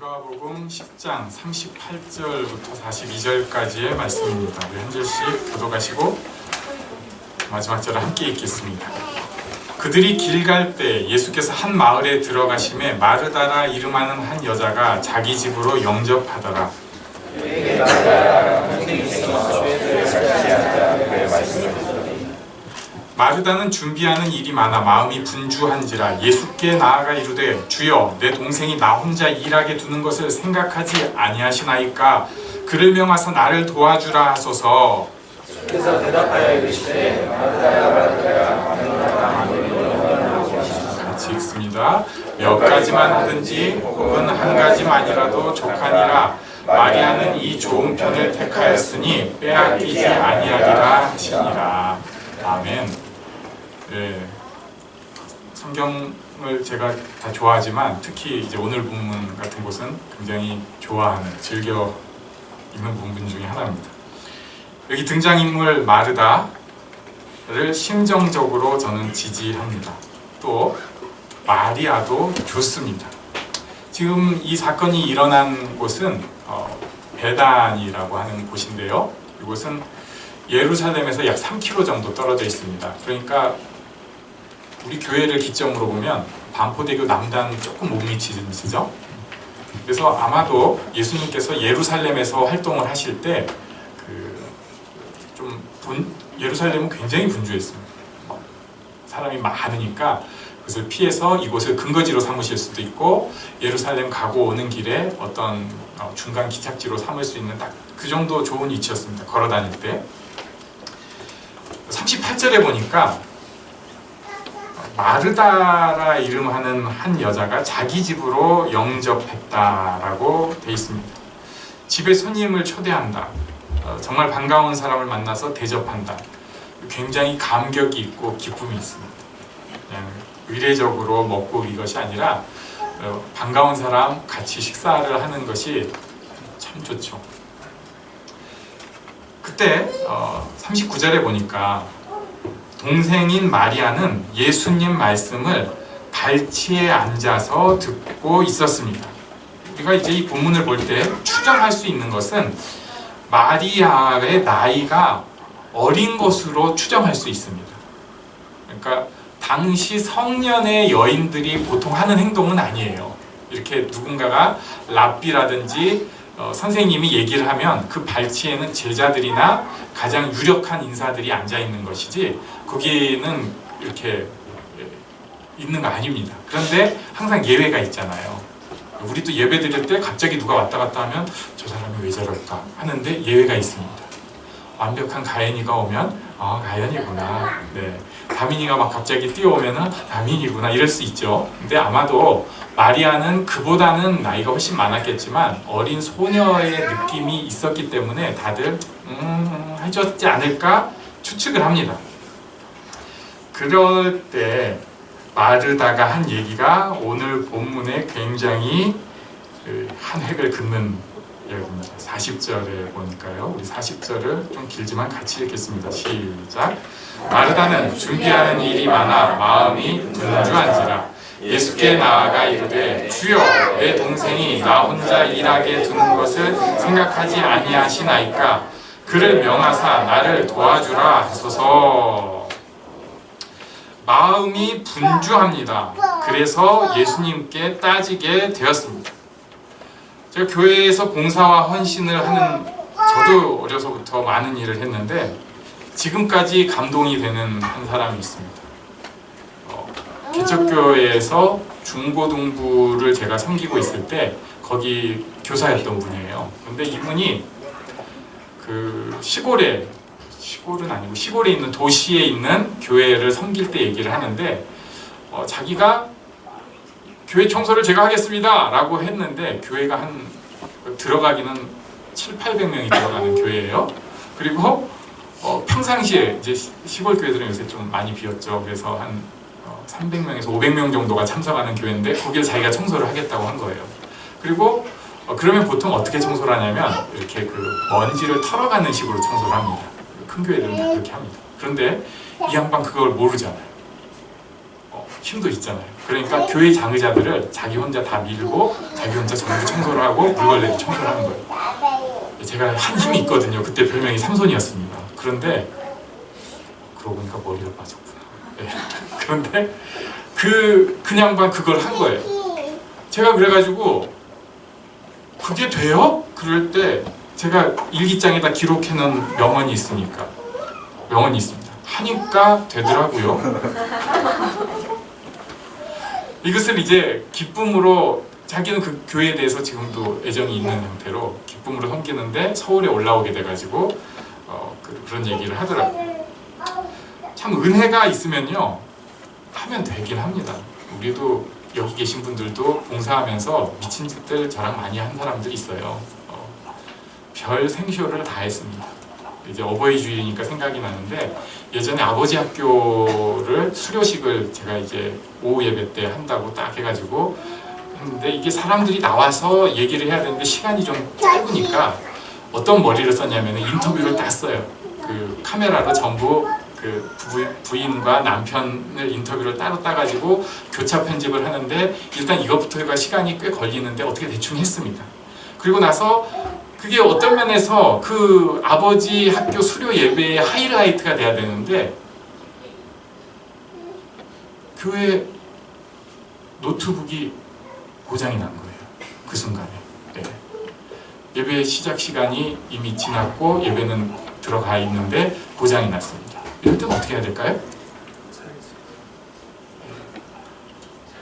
누가복음 10장 38절부터 42절까지의 말씀입니다. 우리 한 절씩 교독하시고 마지막 절을 함께 읽겠습니다. 그들이 길 갈 때 예수께서 한 마을에 들어가심에 마르다라 이름하는 한 여자가 자기 집으로 영접하더라. 마르다는 준비하는 일이 많아 마음이 분주한지라 예수께 나아가 이르되 주여 내 동생이 나 혼자 일하게 두는 것을 생각하지 아니하시나이까 그를 명하사 나를 도와주라 하소서. 그래서 대답하여 이르시되 같이 읽습니다. 몇 가지만 하든지 혹은 한 가지만이라도 족하니라. 마리아는 이 좋은 편을 택하였으니 빼앗기지 아니하리라 하시니라. 아멘. 네, 성경을 제가 다 좋아하지만 특히 이제 오늘 본문 같은 곳은 굉장히 좋아하는, 즐겨 읽는 본문 중에 하나입니다. 여기 등장인물 마르다를 심정적으로 저는 지지합니다. 또 마리아도 좋습니다. 지금 이 사건이 일어난 곳은 베단이라고 하는 곳인데요. 이곳은 예루살렘에서 약 3km 정도 떨어져 있습니다. 그러니까 우리 교회를 기점으로 보면 반포대교 남단 조금 못 미치죠. 그래서 아마도 예수님께서 예루살렘에서 활동을 하실 때 예루살렘은 굉장히 분주했습니다. 사람이 많으니까 그것을 피해서 이곳을 근거지로 삼으실 수도 있고 예루살렘 가고 오는 길에 어떤 중간 기착지로 삼을 수 있는 딱 그 정도 좋은 위치였습니다. 걸어 다닐 때. 38절에 보니까 마르다라 이름하는 한 여자가 자기 집으로 영접했다라고 돼 있습니다. 집에 손님을 초대한다. 정말 반가운 사람을 만나서 대접한다. 굉장히 감격이 있고 기쁨이 있습니다. 그냥 의례적으로 먹고 이것이 아니라 반가운 사람 같이 식사를 하는 것이 참 좋죠. 그때 39절에 보니까 동생인 마리아는 예수님 말씀을 발치에 앉아서 듣고 있었습니다. 우리가 이제 이 본문을 볼 때 추정할 수 있는 것은 마리아의 나이가 어린 것으로 추정할 수 있습니다. 그러니까 당시 성년의 여인들이 보통 하는 행동은 아니에요. 이렇게 누군가가 랍비라든지 선생님이 얘기를 하면 그 발치에는 제자들이나 가장 유력한 인사들이 앉아 있는 것이지 거기에는 이렇게 있는 거 아닙니다. 그런데 항상 예외가 있잖아요. 우리도 예배 드릴 때 갑자기 누가 왔다 갔다 하면 저 사람이 왜 저럴까 하는데 예외가 있습니다. 완벽한 가연이가 오면 가연이구나. 네. 다민이가 막 갑자기 뛰어오면은 다민이구나 이럴 수 있죠. 근데 아마도 마리아는 그보다는 나이가 훨씬 많았겠지만 어린 소녀의 느낌이 있었기 때문에 다들 해줬지 않을까 추측을 합니다. 그럴 때 마르다가 한 얘기가 오늘 본문에 굉장히 한 획을 긋는 이야기입니다. 40절에 보니까요. 우리 40절을 좀 길지만 같이 읽겠습니다. 시작. 마르다는 준비하는 일이 많아 마음이 분주한지라 예수께 나아가 이르되 주여 내 동생이 나 혼자 일하게 두는 것을 생각하지 아니하시나이까 그를 명하사 나를 도와주라 하소서. 마음이 분주합니다. 그래서 예수님께 따지게 되었습니다. 제가 교회에서 봉사와 헌신을 하는 저도 어려서부터 많은 일을 했는데 지금까지 감동이 되는 한 사람이 있습니다. 개척교회에서 중고등부를 제가 섬기고 있을 때 거기 교사였던 분이에요. 근데 이분이 그 시골은 아니고 시골에 있는 도시에 있는 교회를 섬길 때 얘기를 하는데 자기가 교회 청소를 제가 하겠습니다 라고 했는데 교회가 들어가기는 700~800명이 들어가는 교회예요. 그리고 평상시에 이제 시골 교회들은 요새 좀 많이 비었죠. 그래서 한 300명에서 500명 정도가 참석하는 교회인데 거기에 자기가 청소를 하겠다고 한 거예요. 그리고 그러면 보통 어떻게 청소를 하냐면 이렇게 그 먼지를 털어가는 식으로 청소를 합니다. 큰 교회들은 다 그렇게 합니다. 그런데 이 양반 그걸 모르잖아요. 힘도 있잖아요. 그러니까 교회 장의자들을 자기 혼자 다 밀고 자기 혼자 전부 청소를 하고 물걸레를 청소를 하는 거예요. 제가 한 힘이 있거든요. 그때 별명이 삼손이었습니다. 그런데 그러고 보니까 머리가 빠졌구나. 네. 그런데 그 양반 그걸 한 거예요. 제가 그래가지고 그게 돼요? 그럴 때 제가 일기장에다 기록해놓은 명언이 있습니다. 하니까 되더라고요. 이것을 이제 기쁨으로, 자기는 그 교회에 대해서 지금도 애정이 있는 형태로 기쁨으로 섬기는데 서울에 올라오게 돼가지고 그런 얘기를 하더라고요. 참 은혜가 있으면요 하면 되긴 합니다. 우리도 여기 계신 분들도 봉사하면서 미친 짓들 저랑 많이 한 사람들이 있어요. 별 생쇼를 다 했습니다. 이제 어버이 주일이니까 생각이 나는데, 예전에 아버지 학교를 수료식을 제가 이제 오후 예배 때 한다고 딱 해가지고 했는데, 이게 사람들이 나와서 얘기를 해야 되는데 시간이 좀 짧으니까 어떤 머리를 썼냐면 인터뷰를 딱 써요. 그 카메라로 전부 그 부인과 남편을 인터뷰를 따로 따가지고 교차 편집을 하는데, 일단 이것부터가 시간이 꽤 걸리는데 어떻게 대충 했습니다. 그리고 나서 그게 어떤 면에서 그 아버지 학교 수료 예배의 하이라이트가 돼야 되는데, 교회 노트북이 고장이 난 거예요. 그 순간에. 네. 예배 시작 시간이 이미 지났고 예배는 들어가 있는데 고장이 났습니다. 이럴 때는 어떻게 해야 될까요?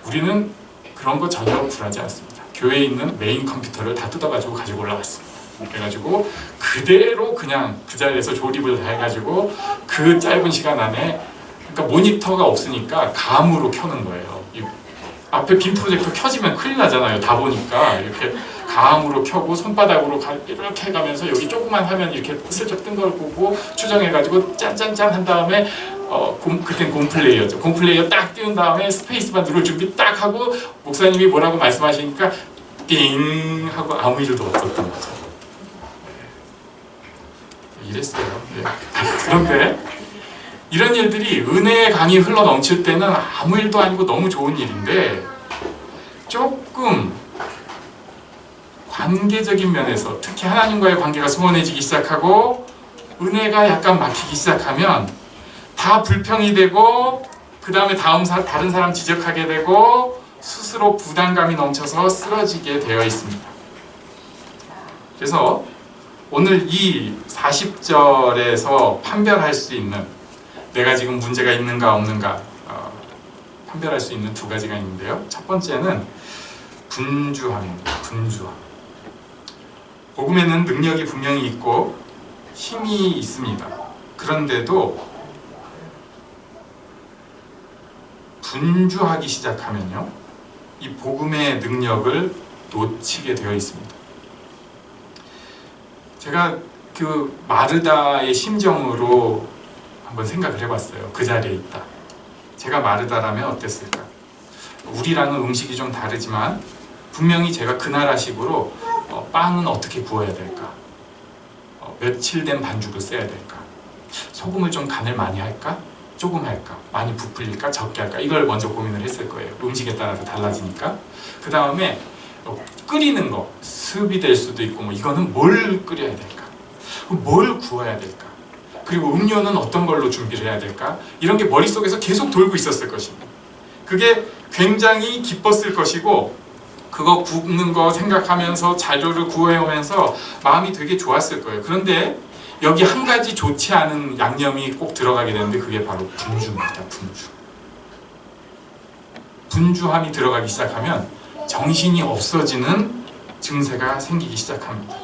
우리는 그런 거 전혀 굴하지 않습니다. 교회에 있는 메인 컴퓨터를 다 뜯어가지고 가지고 올라갔습니다. 그래가지고 그대로 그냥 그 자리에서 조립을 다 해가지고 그 짧은 시간 안에, 그러니까 모니터가 없으니까 감으로 켜는 거예요. 이 앞에 빔 프로젝터 켜지면 큰일 나잖아요. 다 보니까 이렇게 감으로 켜고 손바닥으로 이렇게 해가면서 여기 조금만 하면 이렇게 슬쩍 뜬 걸 보고 추정해가지고 짠짠짠 한 다음에 그땐 곰플레이어죠. 곰플레이어 딱 띄운 다음에 스페이스바 누를 준비 딱 하고 목사님이 뭐라고 말씀하시니까 띵 하고 아무 일도 없었던 거죠. 이랬어요. 네. 그런데 이런 일들이 은혜의 강이 흘러 넘칠 때는 아무 일도 아니고 너무 좋은 일인데, 조금 관계적인 면에서 특히 하나님과의 관계가 소원해지기 시작하고 은혜가 약간 막히기 시작하면 다 불평이 되고, 그 다음에 다른 사람 지적하게 되고 스스로 부담감이 넘쳐서 쓰러지게 되어 있습니다. 그래서 오늘 이 40절에서 판별할 수 있는, 내가 지금 문제가 있는가 없는가 판별할 수 있는 두 가지가 있는데요. 첫 번째는 분주함입니다. 분주함. 복음에는 능력이 분명히 있고 힘이 있습니다. 그런데도 분주하기 시작하면요, 이 복음의 능력을 놓치게 되어 있습니다. 제가 그 마르다의 심정으로 한번 생각을 해봤어요. 그 자리에 있다. 제가 마르다라면 어땠을까? 우리랑은 음식이 좀 다르지만 분명히 제가 그 나라식으로 빵은 어떻게 구워야 될까? 며칠 된 반죽을 써야 될까? 소금을 좀 간을 많이 할까? 조금 할까? 많이 부풀릴까? 적게 할까? 이걸 먼저 고민을 했을 거예요. 음식에 따라서 달라지니까. 그 다음에 끓이는 거, 습이 될 수도 있고, 뭐 이거는 뭘 끓여야 될까? 뭘 구워야 될까? 그리고 음료는 어떤 걸로 준비를 해야 될까? 이런 게 머릿속에서 계속 돌고 있었을 것입니다. 그게 굉장히 기뻤을 것이고, 그거 굽는 거 생각하면서 자료를 구해오면서 마음이 되게 좋았을 거예요. 그런데 여기 한 가지 좋지 않은 양념이 꼭 들어가게 되는데, 그게 바로 분주입니다. 분주함이 들어가기 시작하면 정신이 없어지는 증세가 생기기 시작합니다.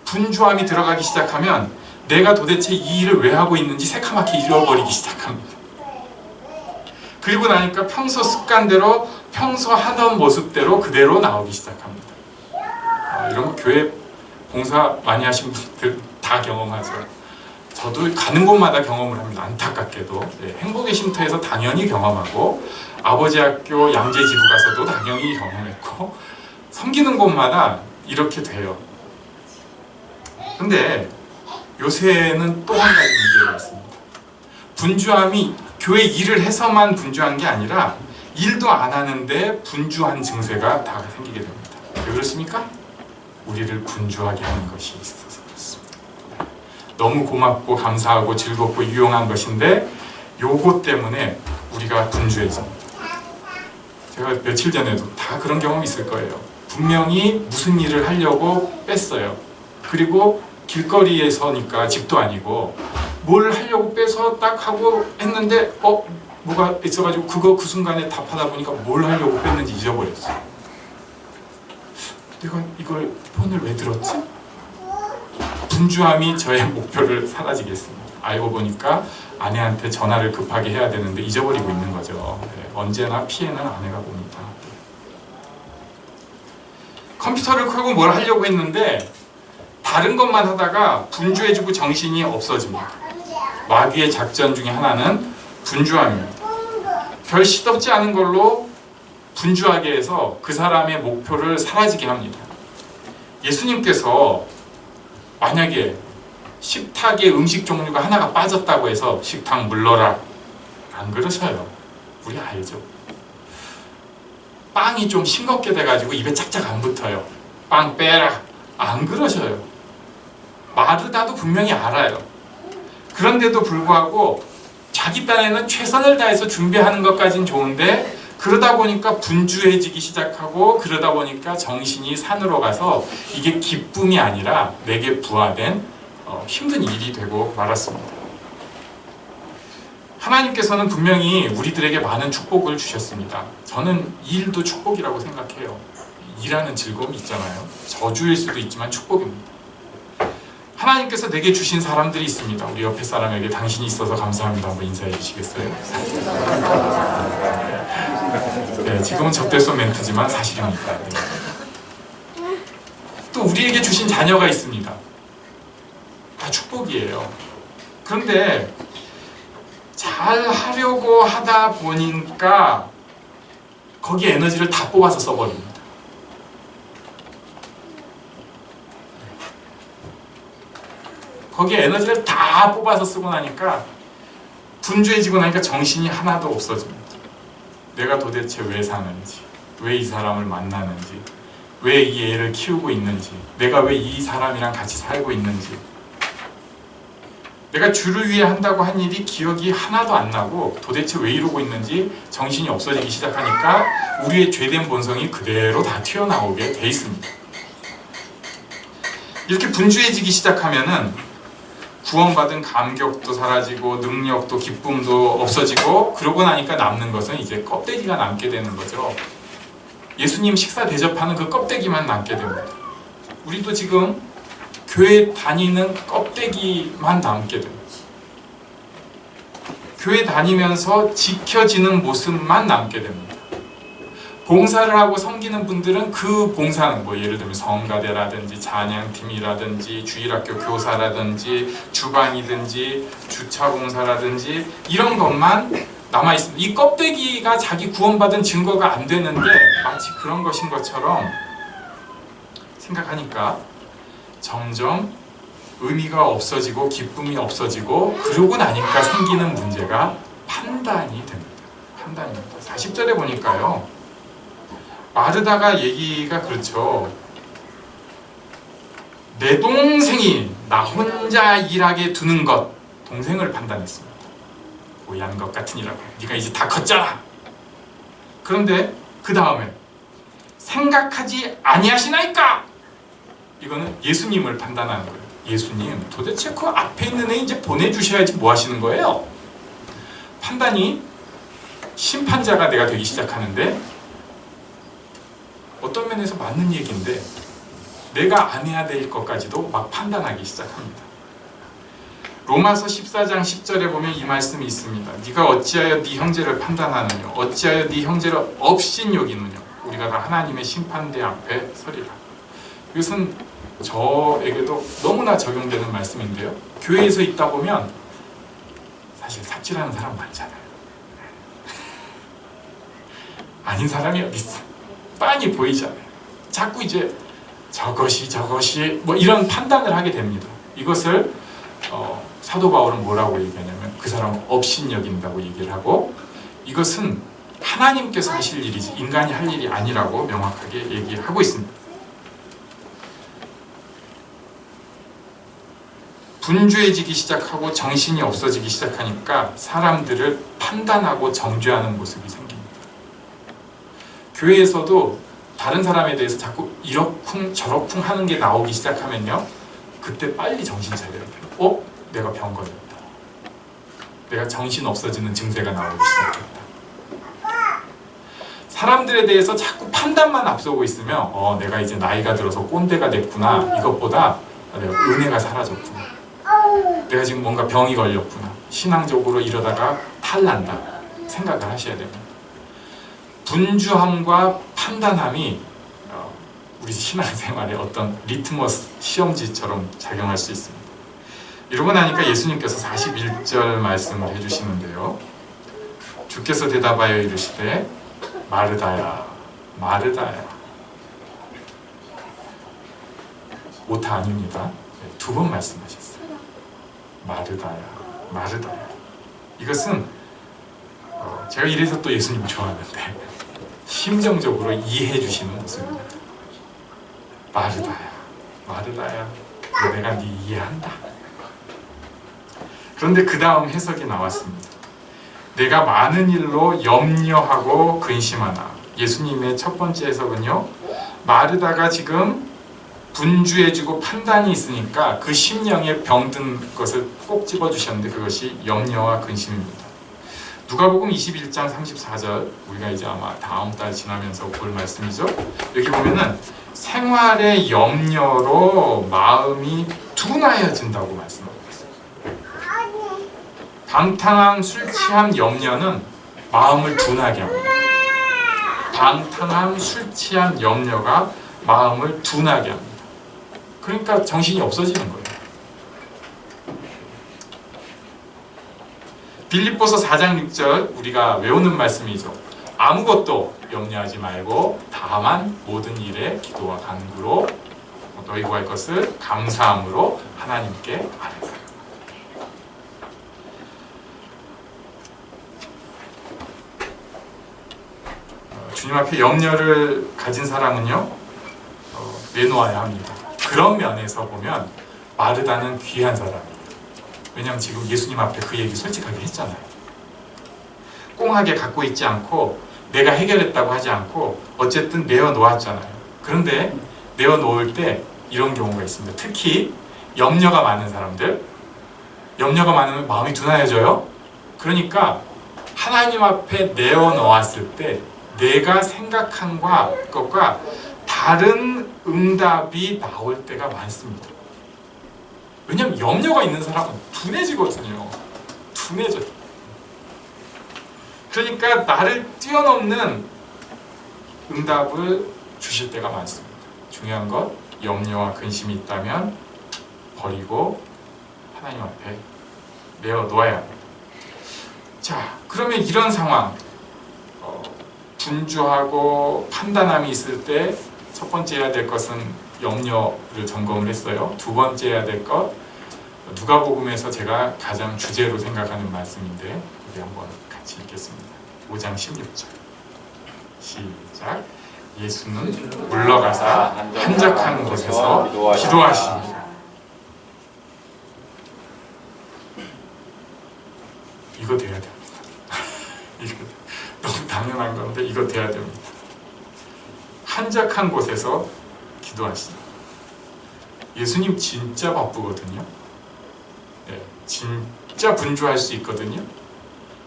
분주함이 들어가기 시작하면 내가 도대체 이 일을 왜 하고 있는지 새카맣게 잃어버리기 시작합니다. 그리고 나니까 평소 습관대로, 평소 하던 모습대로 그대로 나오기 시작합니다. 이런 거 교회 봉사 많이 하신 분들 다 경험하죠. 저도 가는 곳마다 경험을 합니다. 안타깝게도. 네, 행복의 쉼터에서 당연히 경험하고, 아버지 학교 양재지부 가서도 당연히 경험했고, 섬기는 곳마다 이렇게 돼요. 근데 요새는 또 한 가지 문제가 있습니다. 분주함이 교회 일을 해서만 분주한 게 아니라 일도 안 하는데 분주한 증세가 다 생기게 됩니다. 왜 그렇습니까? 우리를 분주하게 하는 것이 있어서 그렇습니다. 너무 고맙고 감사하고 즐겁고 유용한 것인데 요것 때문에 우리가 분주해집니다. 제가 며칠 전에도 다 그런 경험이 있을 거예요. 분명히 무슨 일을 하려고 뺐어요. 그리고 길거리에서니까 집도 아니고 뭘 하려고 빼서 딱 하고 했는데 뭐가 있어가지고 그거 그 순간에 답하다 보니까 뭘 하려고 뺐는지 잊어버렸어요. 내가 이걸 폰을 왜 들었지? 분주함이 저의 목표를 사라지게 했습니다. 알고 보니까 아내한테 전화를 급하게 해야 되는데 잊어버리고 있는 거죠. 네, 언제나 피해는 아내가 봅니다. 컴퓨터를 켜고 뭘 하려고 했는데 다른 것만 하다가 분주해지고 정신이 없어집니다. 마귀의 작전 중에 하나는 분주함입니다. 별 시덥지 않은 걸로 분주하게 해서 그 사람의 목표를 사라지게 합니다. 예수님께서 만약에 식탁에 음식 종류가 하나가 빠졌다고 해서 식탁 물러라 안 그러셔요. 우리 알죠? 빵이 좀 싱겁게 돼가지고 입에 짝짝 안 붙어요. 빵 빼라 안 그러셔요. 마르다도 분명히 알아요. 그런데도 불구하고 자기 딴에는 최선을 다해서 준비하는 것까진 좋은데 그러다 보니까 분주해지기 시작하고 그러다 보니까 정신이 산으로 가서 이게 기쁨이 아니라 내게 부하된 힘든 일이 되고 말았습니다. 하나님께서는 분명히 우리들에게 많은 축복을 주셨습니다. 저는 이 일도 축복이라고 생각해요. 일하는 즐거움이 있잖아요. 저주일 수도 있지만 축복입니다. 하나님께서 내게 주신 사람들이 있습니다. 우리 옆에 사람에게 당신이 있어서 감사합니다. 한번 인사해 주시겠어요? 네, 지금은 적대성 멘트지만 사실입니다. 네. 또 우리에게 주신 자녀가 있습니다. 다 축복이에요. 그런데 잘 하려고 하다 보니까 거기에 에너지를 다 뽑아서 써버립니다. 거기에 에너지를 다 뽑아서 쓰고 나니까 분주해지고 나니까 정신이 하나도 없어집니다. 내가 도대체 왜 사는지, 왜 이 사람을 만나는지, 왜 이 애를 키우고 있는지, 내가 왜 이 사람이랑 같이 살고 있는지, 내가 주를 위해 한다고 한 일이 기억이 하나도 안 나고 도대체 왜 이러고 있는지 정신이 없어지기 시작하니까 우리의 죄된 본성이 그대로 다 튀어나오게 돼 있습니다. 이렇게 분주해지기 시작하면은 구원받은 감격도 사라지고 능력도 기쁨도 없어지고 그러고 나니까 남는 것은 이제 껍데기가 남게 되는 거죠. 예수님 식사 대접하는 그 껍데기만 남게 됩니다. 우리도 지금 교회 다니는 껍데기만 남게 됩니다. 교회 다니면서 지켜지는 모습만 남게 됩니다. 봉사를 하고 섬기는 분들은 그 봉사는 뭐 예를 들면 성가대라든지 찬양팀이라든지 주일학교 교사라든지 주방이든지 주차봉사라든지 이런 것만 남아있습니다. 이 껍데기가 자기 구원받은 증거가 안 되는데 마치 그런 것인 것처럼 생각하니까 점점 의미가 없어지고 기쁨이 없어지고 그러고 나니까 생기는 문제가 판단이 됩니다. 판단입니다. 40절에 보니까요. 마르다가 얘기가 그렇죠. 내 동생이 나 혼자 일하게 두는 것, 동생을 판단했습니다. 고얀 것 같으니라고. 네가 이제 다 컸잖아. 그런데 그 다음에 생각하지 아니하시나이까? 이거는 예수님을 판단하는 거예요. 예수님, 도대체 그 앞에 있는 애 이제 보내주셔야지 뭐 하시는 거예요? 판단이 심판자가 내가 되기 시작하는데 어떤 면에서 맞는 얘기인데 내가 안 해야 될 것까지도 막 판단하기 시작합니다. 로마서 14장 10절에 보면 이 말씀이 있습니다. 네가 어찌하여 네 형제를 판단하느냐 어찌하여 네 형제를 업신 여기느냐 우리가 다 하나님의 심판대 앞에 서리라. 이것은 저에게도 너무나 적용되는 말씀인데요. 교회에서 있다 보면 사실 삽질하는 사람 많잖아요. 아닌 사람이 어디 있어? 빤히 보이잖아요. 자꾸 이제 저것이 뭐 이런 판단을 하게 됩니다. 이것을 사도 바울은 뭐라고 얘기하냐면 그 사람은 업신여긴다고 얘기를 하고, 이것은 하나님께서 하실 일이지 인간이 할 일이 아니라고 명확하게 얘기하고 있습니다. 분주해지기 시작하고 정신이 없어지기 시작하니까 사람들을 판단하고 정죄하는 모습이 생깁니다. 교회에서도 다른 사람에 대해서 자꾸 이러쿵 저러쿵 하는 게 나오기 시작하면요, 그때 빨리 정신 차려야 돼요. 내가 병 걸렸다. 내가 정신 없어지는 증세가 나오기 시작했다. 사람들에 대해서 자꾸 판단만 앞서고 있으면 내가 이제 나이가 들어서 꼰대가 됐구나, 이것보다 내가 은혜가 사라졌구나, 내가 지금 뭔가 병이 걸렸구나, 신앙적으로 이러다가 탈난다 생각을 하셔야 됩니다. 분주함과 판단함이 우리 신앙생활에 어떤 리트머스 시험지처럼 작용할 수 있습니다. 이러고 나니까 예수님께서 41절 말씀을 해주시는데요. 주께서 대답하여 이르시되 마르다야 마르다야. 오타 아닙니다. 두 번 말씀하셨어요. 마르다야 마르다야. 이것은 제가 이래서 또 예수님 좋아하는데 심정적으로 이해해 주시는 모습입니다. 마르다야 마르다야, 내가 네 이해한다. 그런데 그 다음 해석이 나왔습니다. 내가 많은 일로 염려하고 근심하나. 예수님의 첫 번째 해석은요, 마르다가 지금 분주해지고 판단이 있으니까 그 심령에 병든 것을 꼭 집어주셨는데 그것이 염려와 근심입니다. 누가복음 21장 34절, 우리가 이제 아마 다음 달 지나면서 볼 말씀이죠. 여기 보면은 생활의 염려로 마음이 둔하여진다고 말씀하고 있어요. 방탕함, 술 취함, 염려는 마음을 둔하게 합니다. 방탕함, 술 취함, 염려가 마음을 둔하게 합니다. 그러니까 정신이 없어지는 거예요. 빌립보서 4장 6절 우리가 외우는 말씀이죠. 아무것도 염려하지 말고 다만 모든 일에 기도와 간구로 너희 구할 것을 감사함으로 하나님께 아뢰라. 주님 앞에 염려를 가진 사람은요, 내놓아야 합니다. 그런 면에서 보면 마르다는 귀한 사람이에요. 왜냐하면 지금 예수님 앞에 그 얘기 솔직하게 했잖아요. 꽁하게 갖고 있지 않고 내가 해결했다고 하지 않고 어쨌든 내어놓았잖아요. 그런데 내어놓을 때 이런 경우가 있습니다. 특히 염려가 많은 사람들, 염려가 많으면 마음이 둔하여져요. 그러니까 하나님 앞에 내어놓았을 때 내가 생각한 것과 다른 응답이 나올 때가 많습니다. 왜냐하면 염려가 있는 사람은 둔해지거든요. 둔해져요. 그러니까 나를 뛰어넘는 응답을 주실 때가 많습니다. 중요한 것, 염려와 근심이 있다면 버리고 하나님 앞에 내어놓아야 합니다. 자, 그러면 이런 상황, 분주하고 판단함이 있을 때 첫 번째 해야 될 것은 염려를 점검을 했어요. 두 번째 해야 될 것, 누가복음에서 제가 가장 주제로 생각하는 말씀인데 우리 한번 같이 읽겠습니다. 5장 16절 시작. 예수는 물러가사 한적한 곳에서 기도하시니. 이거 돼야 됩니다. 이거 너무 당연한 건데 이거 돼야 됩니다. 한적한 곳에서 기도하시니. 예수님 진짜 바쁘거든요. 네, 진짜 분주할 수 있거든요.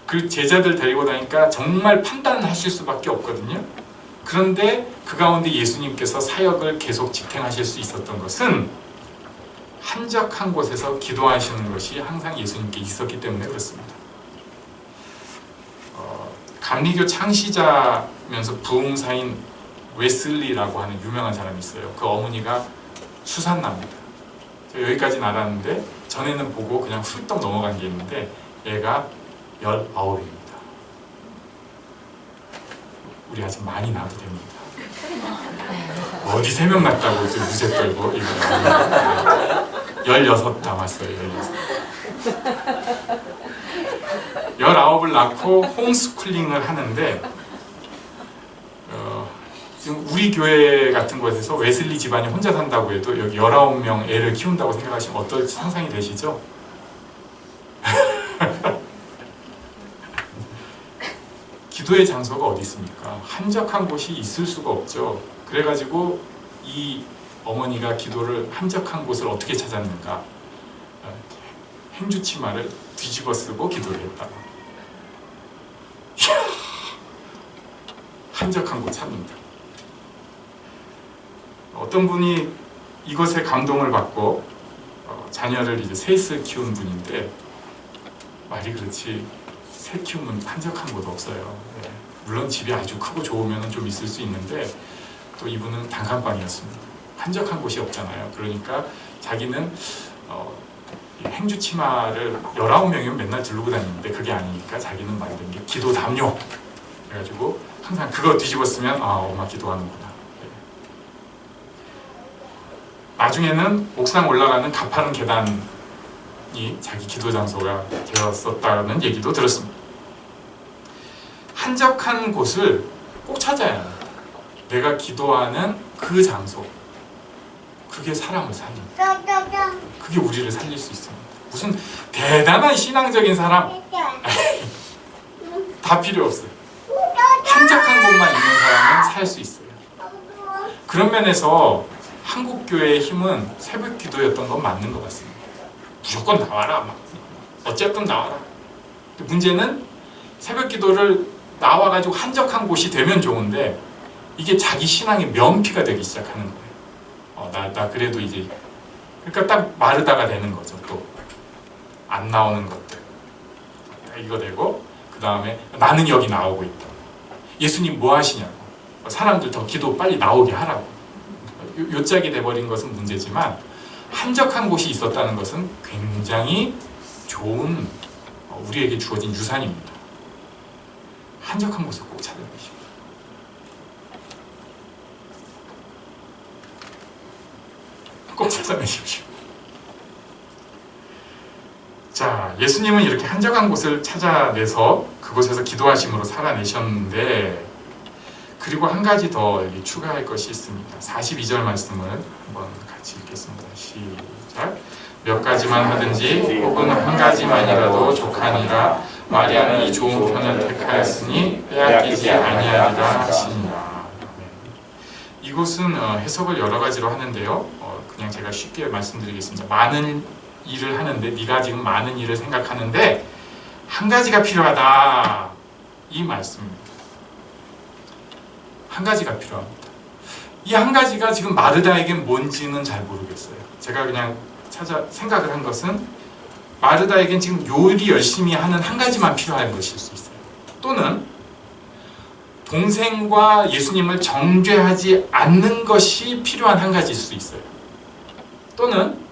그 제자들 데리고 다니까 정말 판단하실 수밖에 없거든요. 그런데 그 가운데 예수님께서 사역을 계속 집행하실 수 있었던 것은 한적한 곳에서 기도하시는 것이 항상 예수님께 있었기 때문에 그렇습니다. 감리교 창시자면서 부흥사인 웨슬리라고 하는 유명한 사람이 있어요. 그 어머니가 수산납니다. 여기까지는 알았는데 전에는 보고 그냥 훌떡 넘어간 게 있는데 얘가 19입니다. 우리 아직 많이 낳아도 됩니다. 어디 3명 낳았다고 이제 무쇠 떨고 16 남았어요. 16. 19을 낳고 홈스쿨링을 하는데 지금 우리 교회 같은 곳에서 웨슬리 집안이 혼자 산다고 해도 여기 19명 애를 키운다고 생각하시면 어떨지 상상이 되시죠? 기도의 장소가 어디 있습니까? 한적한 곳이 있을 수가 없죠. 그래가지고 이 어머니가 기도를 한적한 곳을 어떻게 찾았는가? 행주치마를 뒤집어 쓰고 기도를 했다. 한적한 곳 찾는다. 어떤 분이 이것에 감동을 받고 자녀를 이제 셋을 키운 분인데 말이 그렇지 새 키우면 한적한 곳 없어요. 네. 물론 집이 아주 크고 좋으면 좀 있을 수 있는데 또 이분은 단칸방이었습니다. 한적한 곳이 없잖아요. 그러니까 자기는 행주치마를 19명이면 맨날 두르고 다니는데 그게 아니니까 자기는 만든 게 기도 담요. 그래가지고 항상 그거 뒤집었으면 엄마 기도하는구나. 네. 나중에는 옥상 올라가는 가파른 계단이 자기 기도 장소가 되었었다는 얘기도 들었습니다. 한적한 곳을 꼭 찾아야 합니다. 내가 기도하는 그 장소, 그게 사람을 살립니다. 그게 우리를 살릴 수 있습니다. 무슨 대단한 신앙적인 사람 다 필요 없어요. 한적한 곳만 있는 사람은 살 수 있어요. 그런 면에서 한국교회의 힘은 새벽 기도였던 건 맞는 것 같습니다. 무조건 나와라. 어쨌든 나와라. 문제는 새벽 기도를 나와가지고 한적한 곳이 되면 좋은데 이게 자기 신앙의 면피가 되기 시작하는 거예요. 나 그래도 이제 그러니까 딱 마르다가 되는 거죠. 또 안 나오는 것들 이거 되고 그 다음에 나는 여기 나오고 있다. 예수님 뭐 하시냐고. 사람들 더 기도 빨리 나오게 하라고. 요짝이 돼버린 것은 문제지만 한적한 곳이 있었다는 것은 굉장히 좋은 우리에게 주어진 유산입니다. 한적한 곳을 꼭 찾아내십시오. 꼭 찾아내십시오. 자, 예수님은 이렇게 한적한 곳을 찾아내서 그곳에서 기도하심으로 살아내셨는데 그리고 한 가지 더 여기 추가할 것이 있습니다. 42절 말씀을 한번 같이 읽겠습니다. 시작. 몇 가지만 하든지 혹은 한 가지만이라도 족하니라 마리아는 이 좋은 편을 택하였으니 빼앗기지 아니하리라 하시니라. 이곳은 해석을 여러 가지로 하는데요. 그냥 제가 쉽게 말씀드리겠습니다. 많은 일을 하는데 네가 지금 많은 일을 생각하는데 한 가지가 필요하다. 이 말씀입니다. 한 가지가 필요합니다. 이 한 가지가 지금 마르다에겐 뭔지는 잘 모르겠어요. 제가 그냥 생각을 한 것은 마르다에겐 지금 요리 열심히 하는 한 가지만 필요한 것일 수 있어요. 또는 동생과 예수님을 정죄하지 않는 것이 필요한 한 가지일 수 있어요. 또는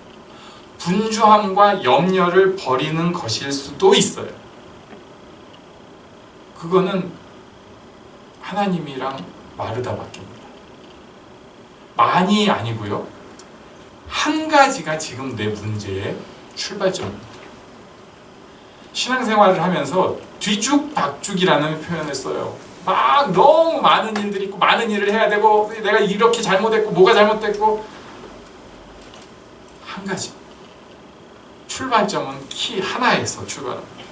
분주함과 염려를 버리는 것일 수도 있어요. 그거는 하나님이랑 마르다밖에입니다. 많이 아니고요. 한 가지가 지금 내 문제의 출발점입니다. 신앙생활을 하면서 뒤죽박죽이라는 표현을 써요. 막 너무 많은 일들이 있고 많은 일을 해야 되고 내가 이렇게 잘못했고 뭐가 잘못됐고 한 가지 출발점은 키 하나에서 출발합니다.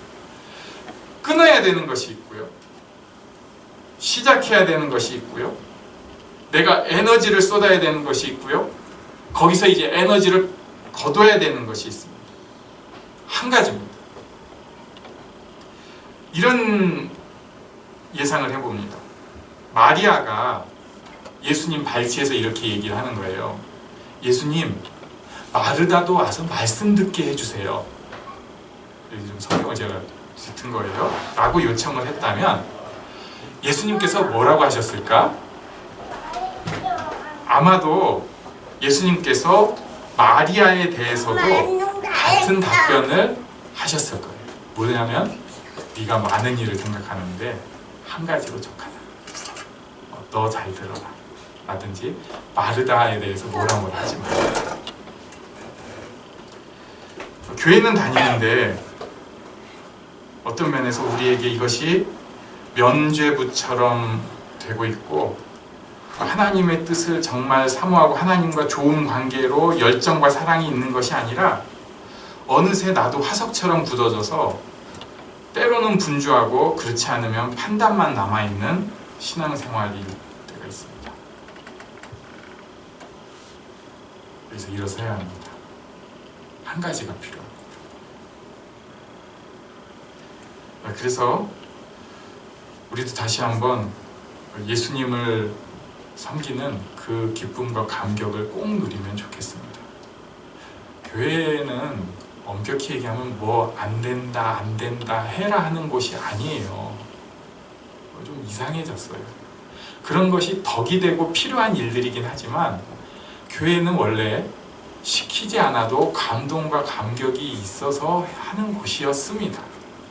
끊어야 되는 것이 있고요. 시작해야 되는 것이 있고요. 내가 에너지를 쏟아야 되는 것이 있고요. 거기서 이제 에너지를 거둬야 되는 것이 있습니다. 한 가지입니다. 이런 예상을 해봅니다. 마리아가 예수님 발치에서 이렇게 얘기를 하는 거예요. 예수님, 마르다도 와서 말씀 듣게 해주세요. 여기 좀 성경을 제가 짚은 거예요. 라고 요청을 했다면 예수님께서 뭐라고 하셨을까? 아마도 예수님께서 마리아에 대해서도 같은 답변을 하셨을 거예요. 뭐냐면 네가 많은 일을 생각하는데 한 가지로 족하다. 너 잘 들어라. 라든지 마르다에 대해서 뭐라 하지 마. 교회는 다니는데 어떤 면에서 우리에게 이것이 면죄부처럼 되고 있고, 하나님의 뜻을 정말 사모하고 하나님과 좋은 관계로 열정과 사랑이 있는 것이 아니라 어느새 나도 화석처럼 굳어져서 때로는 분주하고 그렇지 않으면 판단만 남아있는 신앙생활이 때가 있습니다. 그래서 일어서야 합니다. 한 가지가 필요합니다. 그래서 우리도 다시 한번 예수님을 섬기는 그 기쁨과 감격을 꼭 누리면 좋겠습니다. 교회는 엄격히 얘기하면 뭐 안 된다 해라 하는 곳이 아니에요. 좀 이상해졌어요. 그런 것이 덕이 되고 필요한 일들이긴 하지만 교회는 원래 시키지 않아도 감동과 감격이 있어서 하는 곳이었습니다.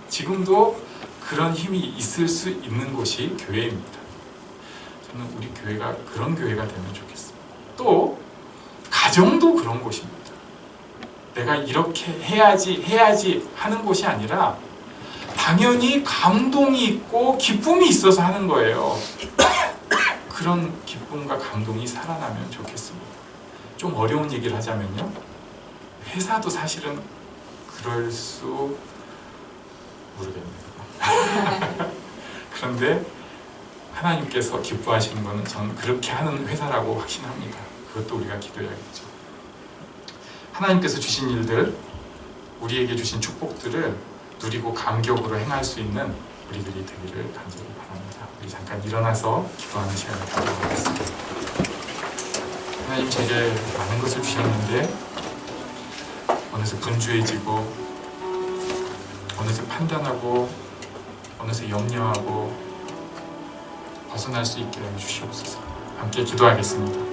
지금도 그런 힘이 있을 수 있는 곳이 교회입니다. 저는 우리 교회가 그런 교회가 되면 좋겠습니다. 또 가정도 그런 곳입니다. 내가 이렇게 해야지 하는 곳이 아니라 당연히 감동이 있고 기쁨이 있어서 하는 거예요. 그런 기쁨과 감동이 살아나면 좋겠습니다. 좀 어려운 얘기를 하자면요, 회사도 사실은 그럴 수 모르겠네요. 그런데 하나님께서 기뻐하시는 것은 저는 그렇게 하는 회사라고 확신합니다. 그것도 우리가 기도해야겠죠. 하나님께서 주신 일들, 우리에게 주신 축복들을 누리고 감격으로 행할 수 있는 우리들이 되기를 간절히 바랍니다. 우리 잠깐 일어나서 기도하는 시간을 갖도록 하겠습니다. 하나님, 제게 많은 것을 주셨는데 어느새 분주해지고 어느새 판단하고 어느새 염려하고 벗어날 수 있게 해주시옵소서. 함께 기도하겠습니다.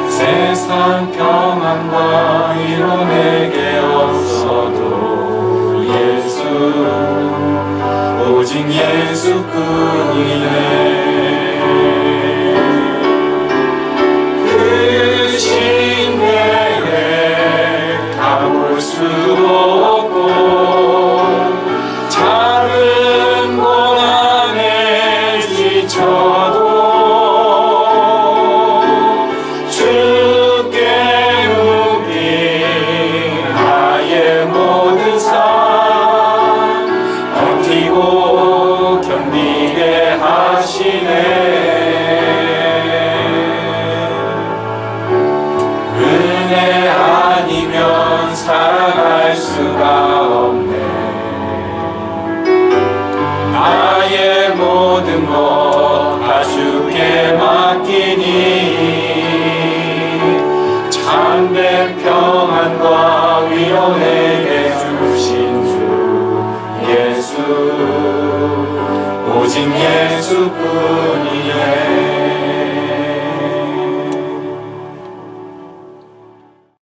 세상 평안과 위로 내게 없어도 예수, 오직 예수뿐이네. 그 신뢰에 가볼 수도 없고 작은 고난에 지쳐도 은혜 아니면 살아갈 수가 없네. 나의 모든 것 다 주께 맡기니 참된 평안과 위로 내게 주신 주 예수, 오직 예수뿐이네.